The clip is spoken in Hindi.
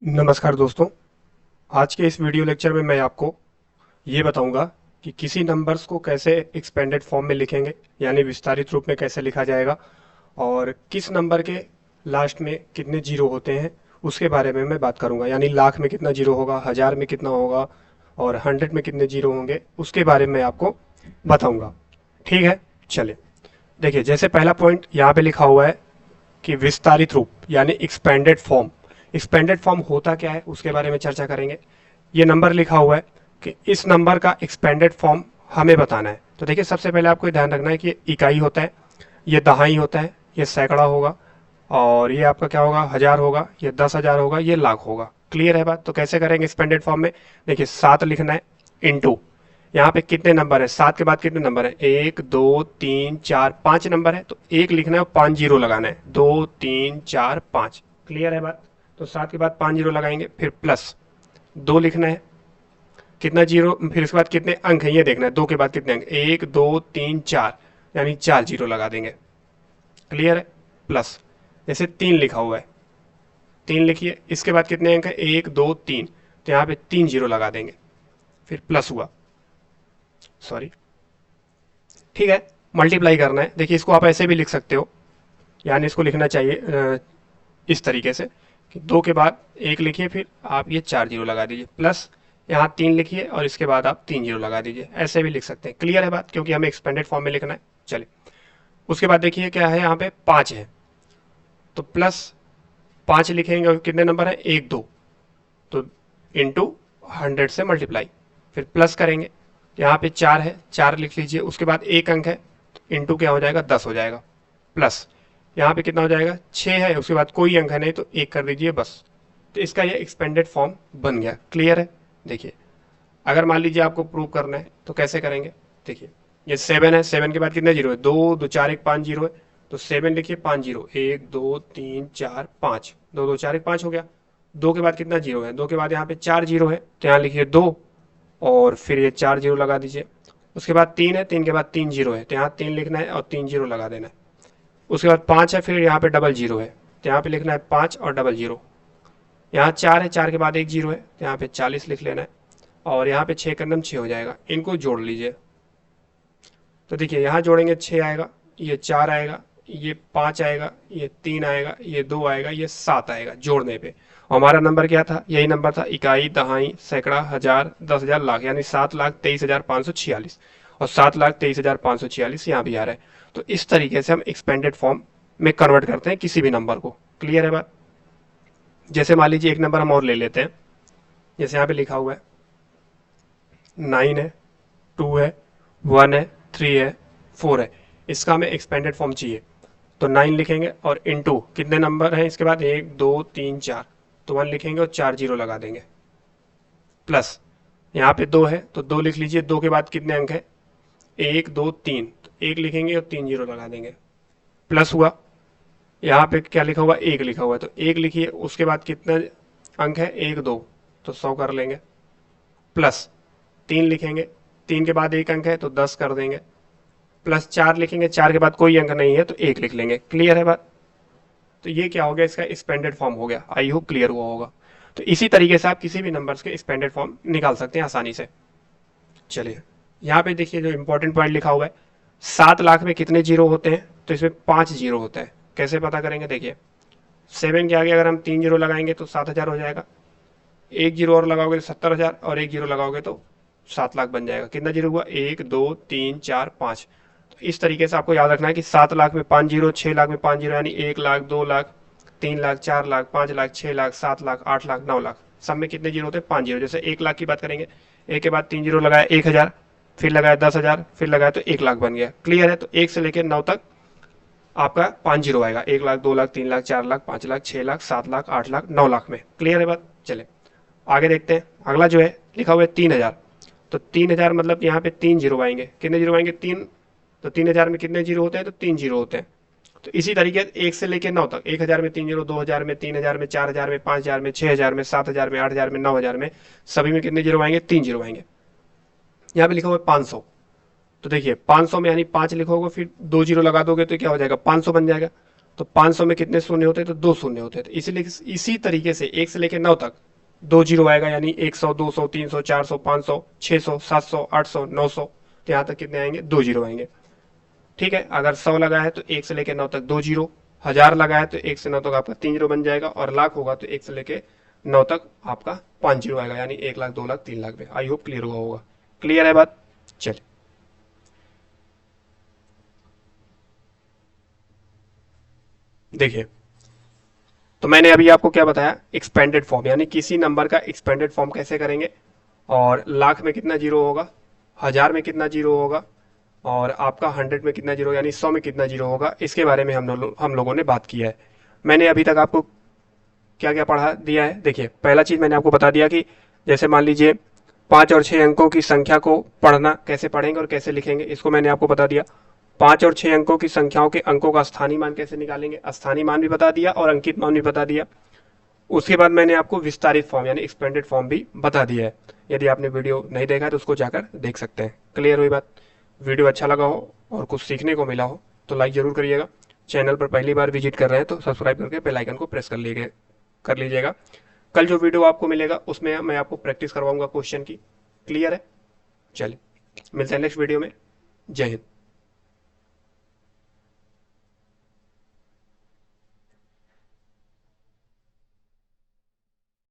नमस्कार दोस्तों। आज के इस वीडियो लेक्चर में मैं आपको ये बताऊंगा कि किसी नंबर्स को कैसे एक्सपेंडेड फॉर्म में लिखेंगे, यानी विस्तारित रूप में कैसे लिखा जाएगा, और किस नंबर के लास्ट में कितने जीरो होते हैं उसके बारे में मैं बात करूंगा। यानी लाख में कितना जीरो होगा, हजार में कितना होगा, और 100 में कितने जीरो होंगे उसके बारे में आपको बताऊंगा। ठीक है, चलिए देखिए। जैसे पहला पॉइंट यहाँ पे लिखा हुआ है कि विस्तारित रूप यानी एक्सपेंडेड फॉर्म। एक्सपेंडेड फॉर्म होता क्या है उसके बारे में चर्चा करेंगे। ये नंबर लिखा हुआ है कि इस नंबर का एक्सपेंडेड फॉर्म हमें बताना है। तो देखिए, सबसे पहले आपको ध्यान रखना है कि ये इकाई होता है, ये दहाई होता है, ये सैकड़ा होगा, और ये आपका क्या होगा, हजार होगा, ये 10,000 होगा, ये लाख होगा। क्लियर है बात? तो कैसे करेंगे एक्सपेंडेड फॉर्म में। देखिए, 7 लिखना है इंटू, यहाँ पे कितने नंबर है, 7 के बाद कितने नंबर है, 1 2 3 4 5 नंबर है, तो 1 लिखना है और 5 जीरो लगाना है, 2 3 4 5। क्लियर है बात? तो 7 के बाद 5 जीरो लगाएंगे, फिर प्लस 2 लिखना है, कितना जीरो, फिर उसके बाद कितने अंक है ये देखना है, 2 के बाद कितने अंक, 1 2 3 4, यानी 4 जीरो लगा देंगे। क्लियर है? प्लस जैसे 3 लिखा हुआ है, 3 लिखिए, इसके बाद कितने अंक है, 1 2 3, तो यहाँ पे 3 जीरो लगा देंगे, फिर प्लस हुआ, सॉरी, ठीक है, मल्टीप्लाई करना है। देखिए, इसको आप ऐसे भी लिख सकते हो, यानी इसको लिखना चाहिए इस तरीके से कि 2 के बाद 1 लिखिए, फिर आप ये 4 जीरो लगा दीजिए, प्लस यहाँ 3 लिखिए और इसके बाद आप 3 जीरो लगा दीजिए। ऐसे भी लिख सकते हैं। क्लियर है बात? क्योंकि हमें एक्सपेंडेड फॉर्म में लिखना है। चलिए, उसके बाद देखिए क्या है, यहाँ पे 5 है, तो प्लस 5 लिखेंगे और कितने नंबर है, 1 2, तो इंटू 100 से मल्टीप्लाई, फिर प्लस करेंगे, यहाँ पे 4 है, 4 लिख लीजिए, उसके बाद 1 अंक है, इंटू क्या हो जाएगा, 10 हो जाएगा, प्लस यहाँ पे कितना हो जाएगा, 6 है, उसके बाद कोई अंक है नहीं तो 1 कर दीजिए बस। तो इसका ये एक्सपेंडेड फॉर्म बन गया। क्लियर है? देखिए, अगर मान लीजिए आपको प्रूव करना है तो कैसे करेंगे। देखिए, ये 7 है, 7 के बाद कितने जीरो है, 2 2 4 1 5 जीरो है, तो 7 लिखिए, 5 जीरो, 1 2 3 4 5, 2 2 4 1 5 हो गया। 2 के बाद कितना जीरो है, 2 के बाद यहाँ पे 4 जीरो है, तो यहाँ लिखिए 2, और फिर ये 4 जीरो लगा दीजिए। उसके बाद 3 है, 3 के बाद 3 जीरो है, तो यहाँ 3 लिखना है और 3 जीरो लगा देना है। उसके बाद 5 है, फिर यहाँ पे डबल जीरो है, तो यहाँ पे लिखना है 5 और डबल जीरो। यहाँ 4 है, 4 के बाद 1 जीरो है, तो यहाँ पे 40 लिख लेना है, और यहाँ पे 6 का 6 हो जाएगा, इनको जोड़ लीजिए। तो देखिए, यहाँ जोड़ेंगे 6 आएगा, ये 4 आएगा, ये 5 आएगा, ये 3 आएगा, ये 2 आएगा, ये 7 आएगा जोड़ने पे। और हमारा नंबर क्या था, यही नंबर था, इकाई दहाई सैकड़ा हजार 10,000 लाख, यानी 7,23,546, और 7,23,546 यहाँ भी आ रहा है। तो इस तरीके से हम एक्सपेंडेड फॉर्म में कन्वर्ट करते हैं किसी भी नंबर को। क्लियर है बात? जैसे मान लीजिए एक नंबर हम और ले लेते हैं, जैसे यहाँ पे लिखा हुआ है 9 है, 2 है, 1 है, 3 है, 4 है, इसका हमें एक्सपेंडेड फॉर्म चाहिए। तो 9 लिखेंगे और इनटू कितने नंबर हैं इसके बाद, 1 2 3 4, तो 1 लिखेंगे और 4 जीरो लगा देंगे, प्लस यहाँ पे 2 है तो 2 लिख लीजिए, 2 के बाद कितने अंक है, 1 2 3, तो 1 लिखेंगे और 3 जीरो लगा देंगे, प्लस हुआ, यहाँ पे क्या लिखा हुआ, 1 लिखा हुआ है, तो 1 लिखिए, उसके बाद कितने अंक है, 1 2, तो 100 कर लेंगे, प्लस 3 लिखेंगे, 3 के बाद 1 अंक है तो 10 कर देंगे, प्लस 4 लिखेंगे, 4 के बाद कोई अंक नहीं है तो 1 लिख लेंगे। क्लियर है बात? तो ये क्या हो गया, इसका एक्सपेंडेड फॉर्म हो गया। आई होप क्लियर हुआ होगा। तो इसी तरीके से आप किसी भी नंबर्स के एक्सपेंडेड फॉर्म निकाल सकते हैं आसानी से। चलिए, यहाँ पे देखिए जो इंपॉर्टेंट पॉइंट लिखा हुआ है, 7 लाख में कितने जीरो होते हैं, तो इसमें 5 जीरो होता है। कैसे पता करेंगे, देखिए 7 के आगे अगर हम 3 जीरो लगाएंगे तो 7,000 हो जाएगा, 1 जीरो और लगाओगे तो 70,000, और 1 जीरो लगाओगे तो 7 लाख बन जाएगा। कितना जीरो हुआ, 1 2 3 4 5। तो इस तरीके से आपको याद रखना है कि 7 लाख में 5 जीरो, 6 लाख में 5 जीरो, यानी 1 लाख, 2 लाख, 3 लाख, 4 लाख, 5 लाख, 6 लाख, 7 लाख, 8 लाख, 9 लाख, सब में कितने जीरो होते हैं, 5 जीरो। जैसे 1 लाख की बात करेंगे, एक के बाद 3 जीरो लगाया 1,000, फिर लगाया 10,000, फिर लगाया तो 1 लाख बन गया। क्लियर है? तो 1 से लेकर 9 तक आपका 5 जीरो आएगा, 1 लाख, 2 लाख, 3 लाख, 4 लाख, 5 लाख, 6 लाख, 7 लाख, 8 लाख, 9 लाख में। क्लियर है बात? चले आगे देखते हैं। अगला जो है लिखा हुआ है 3,000, तो 3,000 मतलब यहाँ पे 3 जीरो आएंगे, कितने जीरो आएंगे, 3, तो 3,000 में कितने जीरो होते हैं, तो 3 जीरो होते हैं। तो इसी तरीके 1 से लेकर 9 तक, 1,000 में 3 जीरो, 2,000 में, 3,000 में, 4,000 में, 5,000 में, 6,000 में, 7,000 में, 8,000 में, 9,000 में, सभी में कितने जीरो आएंगे, 3 जीरो आएंगे। यहाँ पे लिखा हुआ है 500, तो देखिए 500 में यानी 5 लिखोगे, फिर 2 जीरो लगा दोगे तो क्या हो जाएगा, 500 बन जाएगा। तो 500 में कितने शून्य होते हैं, तो 2 शून्य होते हैं। तो इसलिए इसी तरीके से 1 से लेकर 9 तक 2 जीरो आएगा, यानी 100, 200, 300, 400, 500, 600, 700, 800, 900, तो यहाँ तक कितने आएंगे, 2 जीरो आएंगे। ठीक है, अगर 100 लगा है तो 1 से लेकर 9 तक 2 जीरो, 1000 लगा है तो 1 से 9 तक आपका 3 जीरो बन जाएगा, और लाख होगा तो 1 से लेकर 9 तक आपका 5 जीरो आएगा, यानी 1 लाख, 2 लाख, 3 लाख में। आई होप क्लियर हुआ होगा। क्लियर है बात? चलिए देखिए, तो मैंने अभी आपको क्या बताया, एक्सपेंडेड फॉर्म, यानी किसी नंबर का एक्सपेंडेड फॉर्म कैसे करेंगे, और लाख में कितना जीरो होगा, 1000 में कितना जीरो होगा, और आपका 100 में कितना जीरो, यानी 100 में कितना जीरो होगा, इसके बारे में हम लोगों ने बात किया है। मैंने अभी तक आपको क्या क्या पढ़ा दिया है। देखिए, पहला चीज मैंने आपको बता दिया कि जैसे मान लीजिए 5 और 6 अंकों की संख्या को पढ़ना कैसे पढ़ेंगे और कैसे लिखेंगे, इसको मैंने आपको बता दिया। 5 और 6 अंकों की संख्याओं के अंकों का स्थानीय मान कैसे निकालेंगे, स्थानीय मान भी बता दिया और अंकित मान भी बता दिया। उसके बाद मैंने आपको विस्तारित फॉर्म यानी एक्सपेंडेड फॉर्म भी बता दिया है। यदि आपने वीडियो नहीं देखा है तो उसको जाकर देख सकते हैं। क्लियर हुई बात? वीडियो अच्छा लगा हो और कुछ सीखने को मिला हो तो लाइक जरूर करिएगा। चैनल पर पहली बार विजिट कर रहे हैं तो सब्सक्राइब करके बेल आइकन को प्रेस कर लीजिएगा। कल जो वीडियो आपको मिलेगा उसमें मैं आपको प्रैक्टिस करवाऊंगा क्वेश्चन की। क्लियर है? चलिए, मिलते हैं नेक्स्ट वीडियो में। जय हिंद।